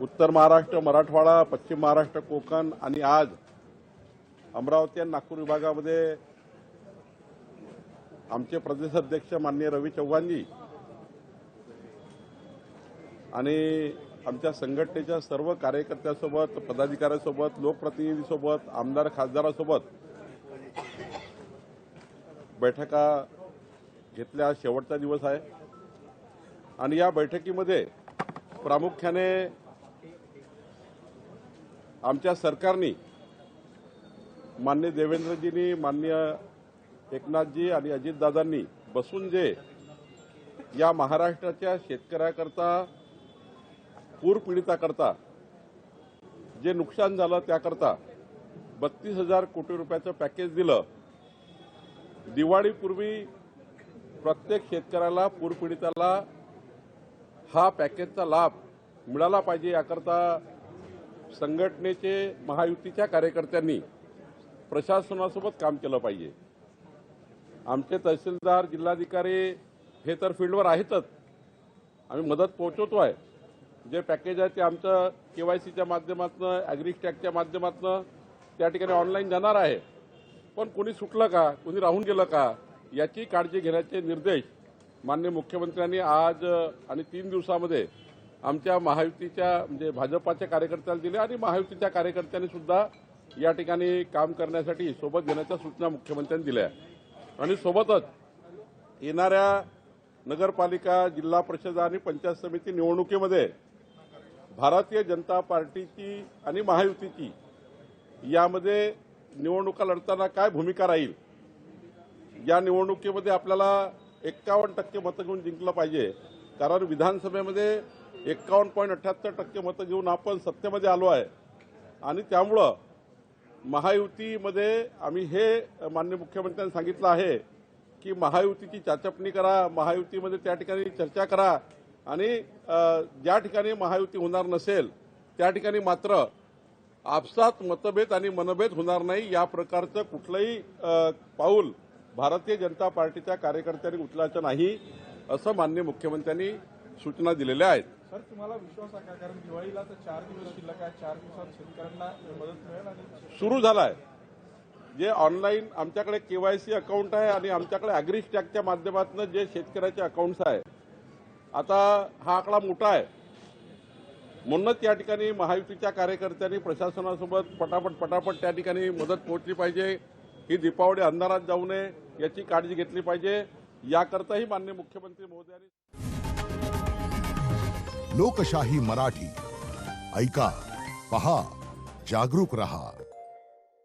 उत्तर महाराष्ट्र, मराठवाडा, पश्चिम महाराष्ट्र, कोकण आणि आज अमरावती आणि नागपूर विभागामध्ये आमचे प्रदेश अध्यक्ष माननीय रवी चव्हाणजी आणि आमच्या संघटनेच्या सर्व कार्यकर्त्यांसोबत, पदाधिकाऱ्यांसोबत, लोकप्रतिनिधींसोबत, आमदार खासदारांसोबत बैठका घेतल्या. शेवटचा दिवस आहे आणि या बैठकीमध्ये प्रामुख्याने आमच्या सरकारने माननीय देवेंद्रजींनी, माननीय एकनाथजी आणि अजितदादांनी बसून जे या महाराष्ट्राच्या शेतकऱ्याकरता, पूरपीडिताकरता जे नुकसान झालं त्याकरता 32,000 कोटी रुपयाचं पॅकेज दिलं. दिवाळीपूर्वी प्रत्येक शेतकऱ्याला, पूरपीडिताला हा पॅकेजचा लाभ मिळाला पाहिजे याकरता संघटनेचे, महायुतीच्या कार्यकर्त्यांनी प्रशासनासोबत काम केलं पाहिजे. आमचे तहसीलदार, जिल्हाधिकारी हे तर फील्डवर आहेतच. आम्ही मदत पोहोचवतो आहे. जे पॅकेज आहे ते आमचं केवायसीच्या माध्यमातून, ॲग्रीस्टॅगच्या माध्यमातून त्या ठिकाणी ऑनलाईन जाणार आहे. पण कोणी सुटलं का, कोणी राहून गेलं का याची काळजी घेण्याचे निर्देश माननीय मुख्यमंत्र्यांनी आज आणि 3 दिवसामध्ये आमच्या महायुतीच्या म्हणजे भाजपाच्या कार्यकर्त्यांना दिले आणि महायुतीच्या कार्यकर्त्यांनी सुद्धा या ठिकाणी काम करण्यासाठी सोबत घेण्याच्या सूचना मुख्यमंत्र्यांनी दिल्या. आणि सोबतच येणाऱ्या नगरपालिका, जिल्हा परिषद आणि पंचायत समिती निवडणुकीमध्ये भारतीय जनता पार्टीची आणि महायुतीची यामध्ये निवडणुका लढताना काय भूमिका राहील. या निवडणुकीमध्ये आपल्याला 51% मतं घेऊन जिंकलं पाहिजे. कारण विधानसभेमध्ये 51.78% मतं घेऊन आपण सत्तेमध्ये आलो आहे आणि त्यामुळं महायुतीमध्ये आम्ही हे माननीय मुख्यमंत्र्यांनी सांगितलं आहे की महायुतीची चाचपणी करा, महायुतीमध्ये त्या ठिकाणी चर्चा करा आणि ज्या ठिकाणी महायुती होणार नसेल त्या ठिकाणी मात्र आपसात मतभेद आणि मनभेद होणार नाही. या प्रकारचं कुठलंही पाऊल भारतीय जनता पार्टीच्या कार्यकर्त्यांनी उचलायचं नाही असं माननीय मुख्यमंत्र्यांनी सूचना दिलेल्या आहेत. सर, तुम्हाला विश्वास आहे का? कारण दिवाळीला तर 4 दिवस शिल्लक आहे. 4 दिवसात शेतकऱ्यांना मदत मिळेल आणि सुरू झाला आहे. जे ऑनलाईन आमच्याकडे केवायसी अकाउंट आहे आणि आमच्याकडे ॲग्रीस्टॅगच्या माध्यमातून जे शेतकऱ्याचे अकाउंट्स आहे. आता हा आकडा मोठा आहे म्हणूनच या ठिकाणी महायुतीच्या कार्यकर्त्यांनी प्रशासनासोबत पटापट त्या ठिकाणी मदत पोहोचली पाहिजे. ही दीपावली अंधारात जाऊ नये याची काळजी घेतली पाहिजे. याकरताही माननीय मुख्यमंत्री महोदयांनी लोकशाही मराठी ऐका, पहा, जागरूक रहा.